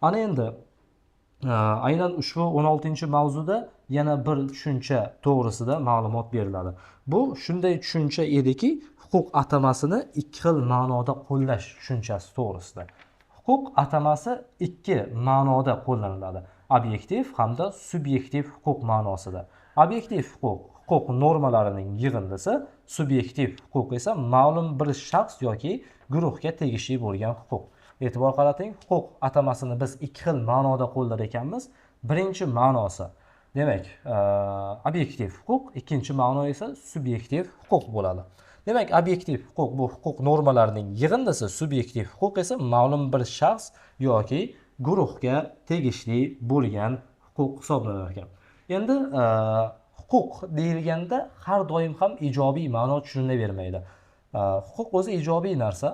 Ana endi aynan ushbu 16-mavzuda yana bir tushuncha to'g'risida ma'lumot beriladi. Bu shunday tushuncha ediki, huquq atamasini ikki xil ma'noda qo'llash tushunchasi to'g'risida. Huquq atamasi ikki ma'noda qo'llaniladi: obyektiv hamda subyektiv huquq ma'nosida. Obyektiv huquq normalarining yig'indisi, subyektiv huquq esa ma'lum bir shaxs yoki guruhga tegishli bo'lgan huquq. E'tibor qarating, huquq atamasini biz ikki xil ma'noda qo'llar ekanmiz. Birinchi ma'nosi demak obyektiv huquq, ikkinchi ma'no esa subyektiv huquq bo'ladi. Demak, obyektiv huquq bu huquq normalarining yig'indisi, subyektiv huquq esa ma'lum bir shaxs yoki guruhga tegishli bo'lgan huquq hisoblanar ekan. Endi huquq deyilganda har doim ham ijobiy ma'no tushunilavermaydi. Huquq o'zi ijobiy narsa.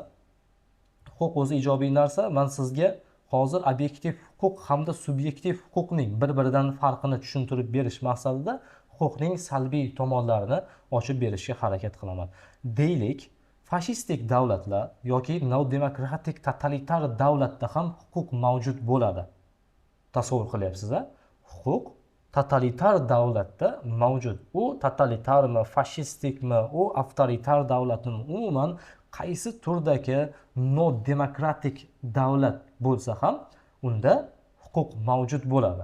Huquq o'zi ijobiy narsa. Men sizga hozir obyektiv huquq hamda subyektiv huquqning bir-biridan farqini tushuntirib berish maqsadida huquqning salbiy tomonlarini ochib berishga harakat qilaman. Deylik, fashistik davlatlar yoki neodemokratik totalitar davlatda ham huquq mavjud bo'ladi. Tasavvur qilyapsiz-a? Huquq totalitar davlatda mavjud. U totalitarmi, fashistikmi, u avtoritar davlatmi, umuman qaysi turdagi demokratik davlat bo'lsa ham unda huquq mavjud bo'ladi.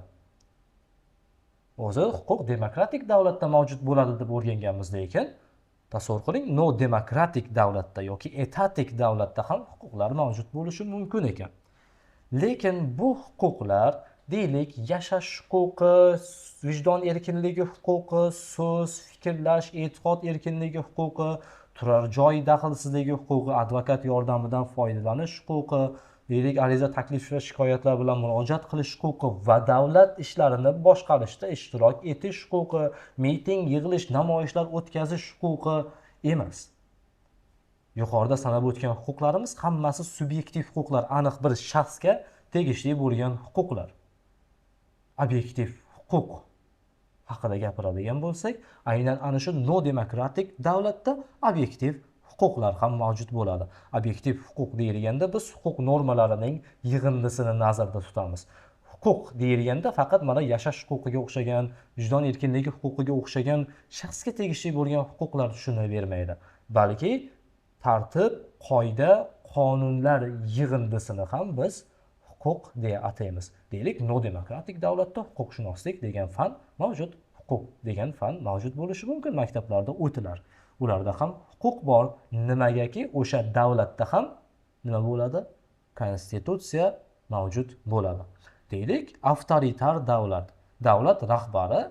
O'zi huquq demokratik davlatda mavjud bo'ladi deb o'rganganmiz, lekin tasavvur qiling, demokratik davlatda yoki etatik davlatda ham huquqlar mavjud bo'lishi mumkin ekan. Lekin bu huquqlar, deylik, yashash huquqi, vijdon erkinligi huquqi, so'z, fikrlash, e'tiqod erkinligi huquqi, turar joy daxlsizligi huquqi, advokat yordamidan foydalanish huquqi, deylik, ariza taklif va shikoyatlar bilan murojaat qilish huquqi va davlat ishlarini boshqarishda ishtirok etish huquqi, miting, yig'ilish, namoyishlar o'tkazish huquqi emas. Yuqorida sanab o'tgan huquqlarimiz hammasi subyektiv huquqlar, aniq bir shaxsga tegishli bo'lgan huquqlar. Obyektiv huquq haqida gapiradigan bo'lsak, aynan ana shu demokratik davlatda obyektiv huquqlar ham mavjud bo'ladi. Obyektiv huquq deyilganda biz huquq normalarining yig'indisini nazarda tutamiz. Huquq deyilganda faqat mana yashash huquqiga o'xshagan, vijdon erkinligi huquqiga o'xshagan shaxsga tegishli bo'lgan huquqlar tushunilavermaydi. Balki tartib, qoida, qonunlar yig'indisini ham biz huquq deya ataymiz. Deylik, demokratik davlatda huquqshunoslik degan fan mavjud, huquq degan fan mavjud bo'lishi mumkin, maktablarda o'tilar. Ularda ham huquq bor. Nimagaki o'sha davlatda ham nima bo'ladi? Konstitutsiya mavjud bo'ladi. Deylik, avtoritar davlat. Davlat rahbari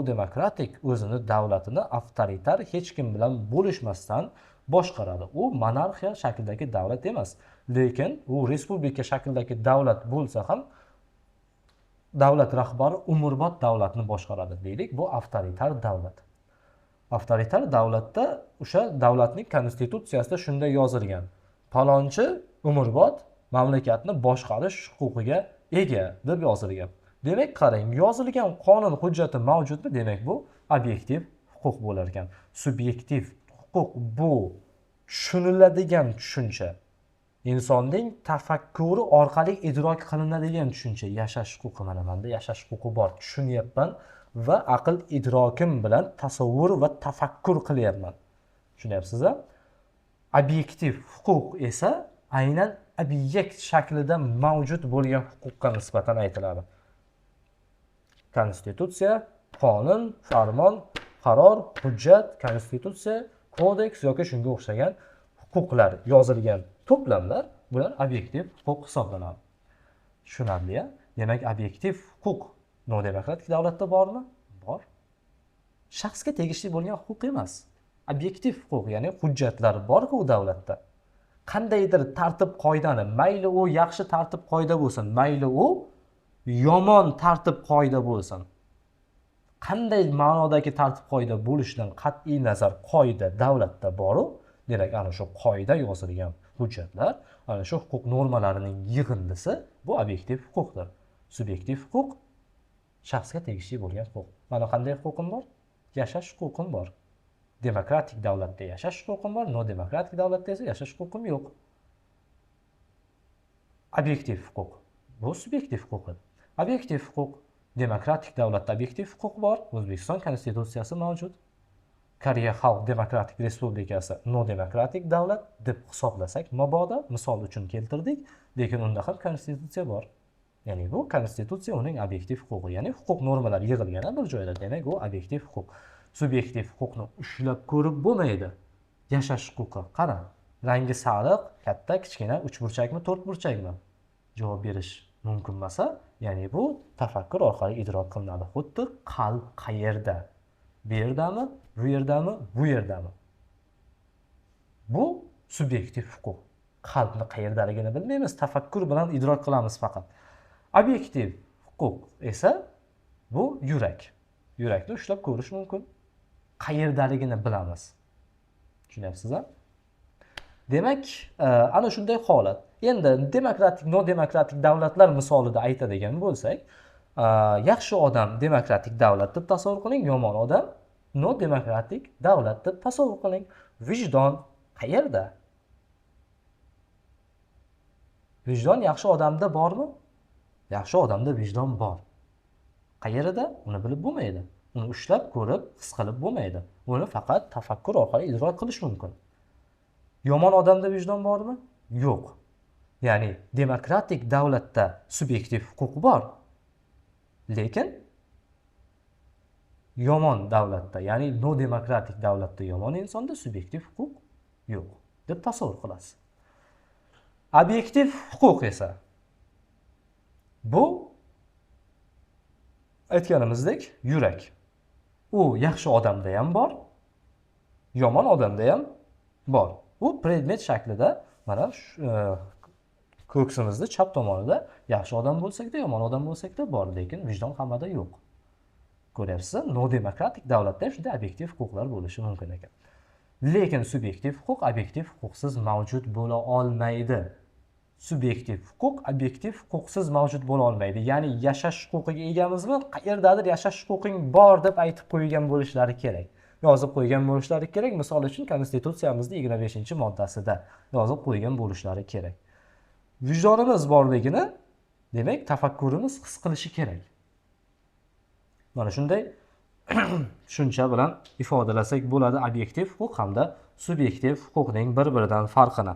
demokratik o'zini davlatini avtoritar hech kim bilan bo'lishmasdan boshqaradi. U monarxiya shaklidagi davlat emas, lekin u respublika shaklidagi davlat bo'lsa ham davlat rahbari umrbod davlatni boshqaradi. Deylik, bu avtoritar davlat. Avtoritar davlatda o'sha davlatning konstitutsiyasida shunday yozilgan: palonchi umrbod mamlakatni boshqarish huquqiga ega deb yozilgan. Demak, qarang, yozilgan qonun hujjati mavjudmi? Demak, bu obyektiv huquq bo'lar ekan. Subyektiv huquq bu tushuniladigan tushuncha. Insonning tafakkuri orqali idrok qilinadigan tushuncha. Yashash huquqi, mana menda yashash huquqi bor, tushunyapman va aql idrokim bilan tasavvur va tafakkur qilyapman. Tushunyapsiz-a? Obyektiv huquq esa aynan obyekt shaklida mavjud bo'lgan huquqqa nisbatan aytiladi. Konstitutsiya, qonun, farmon, qaror, hujjat, konstitutsiya, kodeks yoki shunga o'xshagan huquqlar yozilgan to'plamlar, bular obyektiv huquq hisoblanadi. Tushunarli-a? Demak, obyektiv huquq demokratik davlatda bormi? Bor. Shaxsga tegishli bo'lgan huquq emas. Obyektiv huquq, ya'ni hujjatlar bor-ku u davlatda. Qandaydir tartib qoidani, mayli u yaxshi tartib qoida bo'lsin, mayli u yomon tartib qoida bo'lsin, qanday ma'nodagi tartib qoida bo'lishidan qat'iy nazar qoida davlatda bor-u, demak, ana shu qoida yozilgan hujjatlar, ana shu huquq normalarining yig'indisi bu obyektiv huquqdir. Subyektiv huquq shaxsga tegishli bo'lgan huquq. Mana qanday huquqim bor? Yashash huquqim bor. Demokratik davlatda yashash huquqim bor, demokratik davlatda esa yashash huquqim yo'q. Obyektiv huquq. Bu subyektiv huquq edi. Obyektiv huquq, demokratik davlatda obyektiv huquq bor. O'zbekiston konstitutsiyasi mavjud. Koreya Xalq Demokratik Respublikasi nodemokratik davlat deb hisoblasak, mabodo misol uchun keltirdik, lekin unda ham konstitutsiya bor. Ya'ni bu konstitutsiya uning obyektiv huquqi, ya'ni huquq normalari yig'ilgan bir joyda, demak u obyektiv huquq. Subyektiv huquqni ushlab ko'rib bo'lmaydi. Yashash huquqi, qara, rangi sariq, katta, kichkina, 3 burchakmi, 4 burchakmi? Javob berish mumkin bo'lsa, ya'ni bu tafakkur orqali idrok qilinadi. Xuddi qalb qayerda? Bu yerdami, bu yerdami, bu yerdami? Bu subyektiv huquq. Qalbni qayerdaligini bilmaymiz, tafakkur bilan idrok qilamiz faqat. Obyektiv huquq esa bu yurak. Yurakni ushlab ko'rish mumkin. Qayerdaligini bilamiz. Tushunyapsizmi? Demak, ana shunday holat. Endi demokratik, nodemokratik davlatlar misolida aytadigan bo'lsak, yaxshi odam demokratik davlat deb tasavvur qiling, yomon odam nodemokratik davlat deb tasavvur qiling. Vijdon qayerda? Vijdon yaxshi odamda bormi? Yaxshi odamda vijdon bor. Qayerda? Uni bilib bo'lmaydi. Uni ushlab ko'rib, his qilib bo'lmaydi. Uni faqat tafakkur orqali idrok qilish mumkin. Yomon odamda vijdon bormi? Yo'q. Ya'ni demokratik davlatda subyektiv huquq bor. Lekin yomon davlatda, ya'ni nodemokratik davlatda yomon insonda subyektiv huquq yo'q deb tasavvur qilasiz. Obyektiv huquq esa bu aytganimizdek yurak. U yaxshi odamda ham bor, yomon odamda ham bor. Bu predmet shaklida mana ko'ksimizning chap tomonida yaxshi odam bo'lsak-da, yomon odam bo'lsak-da bor, lekin vijdon hammada yo'q. Ko'ryapsiz, nodemokratik davlatda shunday obyektiv huquqlar bo'lishi mumkin ekan. Lekin subyektiv huquq obyektiv huquqsiz mavjud bo'la olmaydi. Subyektiv huquq obyektiv huquqsiz mavjud bo'la olmaydi. Ya'ni yashash huquqiga egamizmi? Qayerdadir yashash huquqing bor deb aytib qo'ygan bo'lishlari kerak. Yozib qo'ygan bo'lishlari kerak. Misol uchun konstitutsiyamizning 25-moddasida yozib qo'ygan bo'lishlari kerak. Vijdonimiz borligini, demak, tafakkurimiz his qilishi kerak. Mana shunday tushuncha bilan ifodalasak bo'ladi obyektiv huquq hamda subyektiv huquqning bir-biridan farqini.